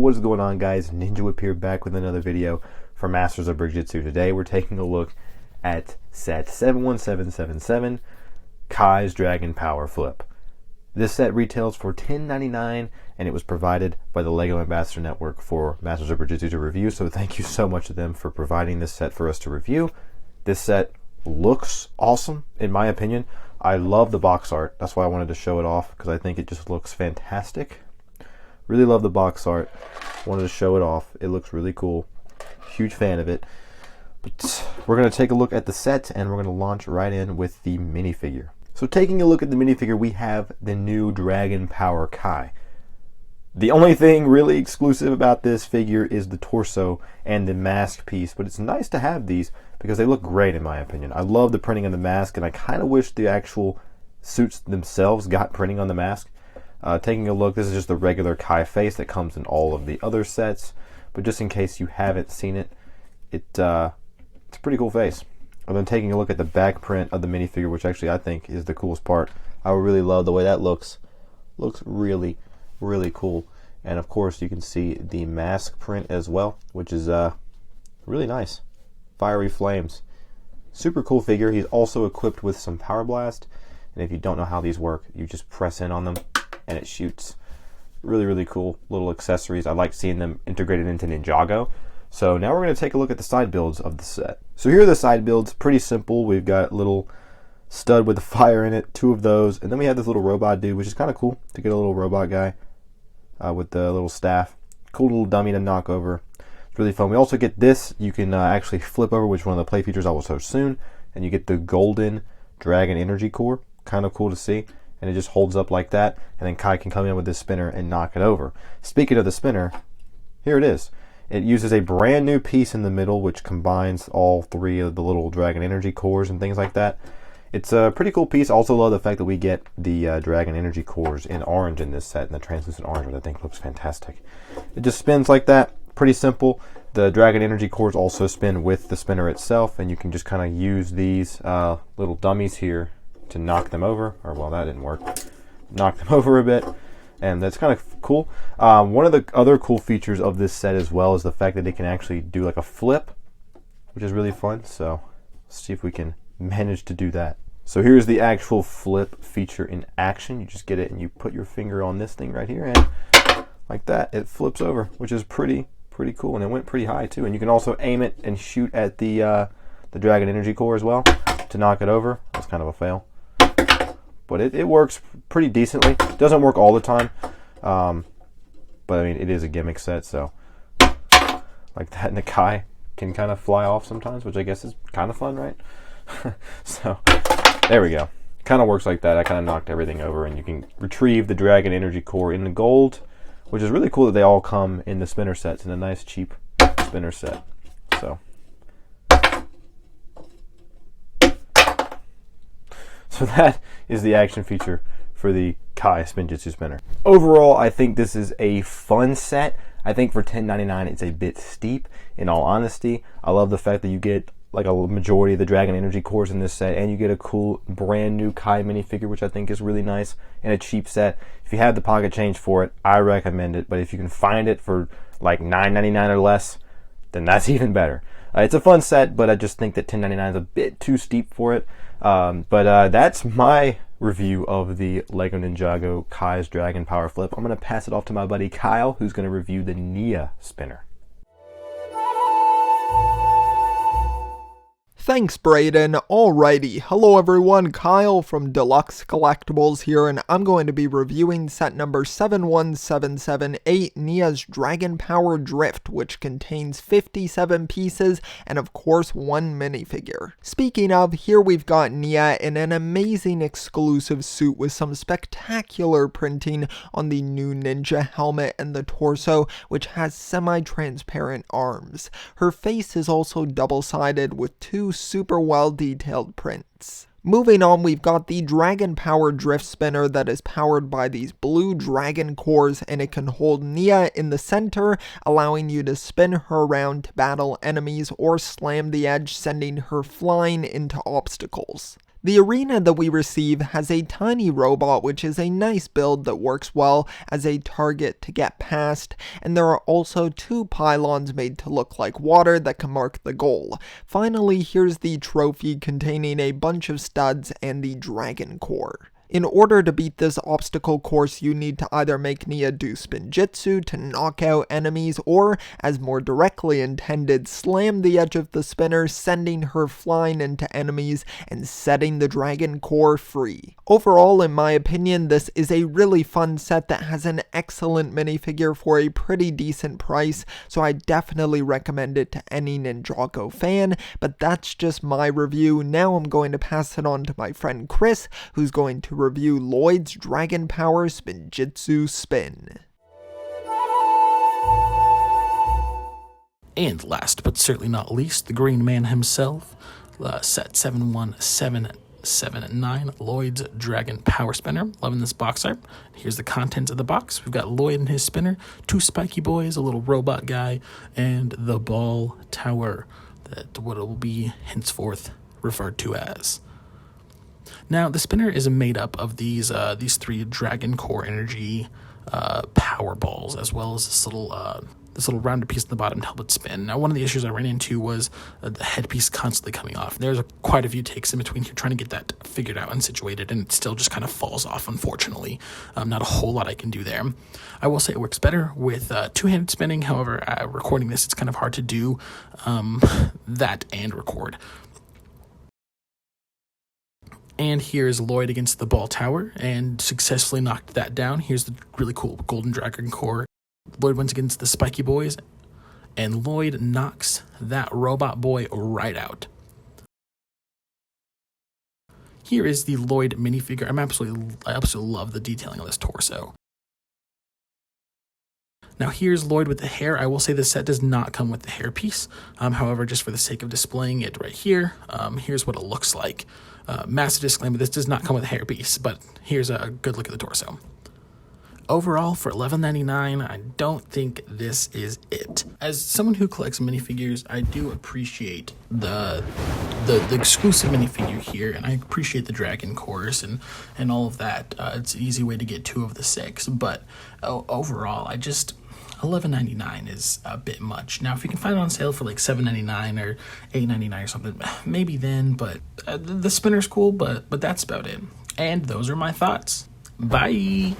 What is going on, guys? Ninja here, back with another video for Masters of Brickjitzu. Today we're taking a look at set 71777, Kai's Dragon Power Flip. This set retails for $10.99 and it was provided by the LEGO Ambassador Network for Masters of Brickjitzu to review, so thank you so much to them for providing this set for us to review. This set looks awesome, in my opinion. I love the box art. That's why I wanted to show it off, because I think it just looks fantastic. Really love the box art. Wanted to show it off. It looks really cool. Huge fan of it. But we're going to take a look at the set, and we're going to launch right in with the minifigure. So taking a look at the minifigure, we have the new Dragon Power Kai. The only thing really exclusive about this figure is the torso and the mask piece, but it's nice to have these because they look great in my opinion. I love the printing on the mask, and I kind of wish the actual suits themselves got printing on the mask. Taking a look, this is just the regular Kai face that comes in all of the other sets, but just in case you haven't seen it, it's a pretty cool face. And then taking a look at the back print of the minifigure, which actually I think is the coolest part. I really love the way that looks. Looks really cool. And of course you can see the mask print as well, which is really nice. Fiery flames. Super cool figure. He's also equipped with some Power Blast, and if you don't know how these work, you just press in on them and it shoots. Really cool little accessories. I like seeing them integrated into Ninjago. So now we're going to take a look at the side builds of the set. So here are the side builds. Pretty simple. We've got a little stud with a fire in it, 2 of those, and then we have this little robot dude, which is kind of cool to get a little robot guy with the little staff. Cool little dummy to knock over. It's really fun. We also get this. You can actually flip over, which one of the play features I will show soon, and you get the golden dragon energy core. Kind of cool to see. And it just holds up like that, and then Kai can come in with this spinner and knock it over. Speaking of the spinner, here it is. It uses a brand new piece in the middle, which combines all 3 of the little dragon energy cores and things like that. It's a pretty cool piece. I also love the fact that we get the dragon energy cores in orange in this set, and the translucent orange, which I think looks fantastic. It just spins like that. Pretty simple. The dragon energy cores also spin with the spinner itself, and you can just kind of use these little dummies here to knock them over. Or, well, that didn't work. Knock them over a bit. And that's kind of cool. One of the other cool features of this set as well is the fact that it can actually do like a flip, which is really fun. So let's see if we can manage to do that. So here's the actual flip feature in action. You just get it and you put your finger on this thing right here, and like that, it flips over, which is pretty cool. And it went pretty high too. And you can also aim it and shoot at the dragon energy core as well to knock it over. That's kind of a fail. But it works pretty decently. It doesn't work all the time. But I mean, it is a gimmick set, so like that, and the Kai can kind of fly off sometimes, which I guess is kind of fun, right? So there we go. Kind of works like that. I kind of knocked everything over, and you can retrieve the dragon energy core in the gold, which is really cool that they all come in the spinner sets in a nice cheap spinner set. So that is the action feature for the Kai Spinjitzu spinner. Overall, I think this is a fun set. I think for $10.99 it's a bit steep, in all honesty. I love the fact that you get like a majority of the dragon energy cores in this set, and you get a cool brand new Kai minifigure, which I think is really nice, and a cheap set. If you have the pocket change for it, I recommend it, but if you can find it for like $9.99 or less, then that's even better. It's a fun set, but I just think that $10.99 is a bit too steep for it. But that's my review of the LEGO Ninjago Kai's Dragon Power Flip. I'm going to pass it off to my buddy Kyle, who's going to review the Nia spinner. Thanks, Brayden. Alrighty, hello everyone, Kyle from Deluxe Collectibles here, and I'm going to be reviewing set number 71778, Nia's Dragon Power Drift, which contains 57 pieces and of course 1 minifigure. Speaking of, here we've got Nia in an amazing exclusive suit with some spectacular printing on the new ninja helmet and the torso, which has semi-transparent arms. Her face is also double-sided with 2 super well detailed prints. Moving on, we've got the Dragon Power Drift Spinner that is powered by these blue dragon cores, and it can hold Nia in the center, allowing you to spin her around to battle enemies or slam the edge, sending her flying into obstacles. The arena that we receive has a tiny robot, which is a nice build that works well as a target to get past, and there are also 2 pylons made to look like water that can mark the goal. Finally, here's the trophy containing a bunch of studs and the dragon core. In order to beat this obstacle course, you need to either make Nia do Spinjitzu to knock out enemies, or, as more directly intended, slam the edge of the spinner, sending her flying into enemies and setting the dragon core free. Overall, in my opinion, this is a really fun set that has an excellent minifigure for a pretty decent price, so I definitely recommend it to any Ninjago fan, but that's just my review. Now I'm going to pass it on to my friend Chris, who's going to review Lloyd's Dragon Power Spinjitzu Spin. And last but certainly not least, the Green Man himself, set 71779, Lloyd's Dragon Power Spinner. Loving this box art. Here's the contents of the box. We've got Lloyd and his spinner, 2 spiky boys, a little robot guy, and the ball tower, that what it will be henceforth referred to as. Now, the spinner is made up of these 3 Dragon Core Energy power balls, as well as this little rounded piece at the bottom to help it spin. Now, one of the issues I ran into was the headpiece constantly coming off. There's quite a few takes in between here trying to get that figured out and situated, and it still just kind of falls off, unfortunately. Not a whole lot I can do there. I will say it works better with two-handed spinning. However, recording this, it's kind of hard to do that and record. And here's Lloyd against the ball tower and successfully knocked that down. Here's the really cool golden dragon core. Lloyd wins against the spiky boys, and Lloyd knocks that robot boy right out. Here is the Lloyd minifigure. I absolutely love the detailing of this torso. Now here's Lloyd with the hair. I will say this set does not come with the hairpiece. However, just for the sake of displaying it right here, here's what it looks like. Massive disclaimer, this does not come with a hairpiece, but here's a good look at the torso. Overall, for $11.99, I don't think this is it. As someone who collects minifigures, I do appreciate the exclusive minifigure here, and I appreciate the Dragon Cores and all of that. It's an easy way to get 2 of the 6, but overall, $11.99 is a bit much. Now, if you can find it on sale for like $7.99 or $8.99 or something, maybe then, but the spinner's cool, but that's about it. And those are my thoughts. Bye!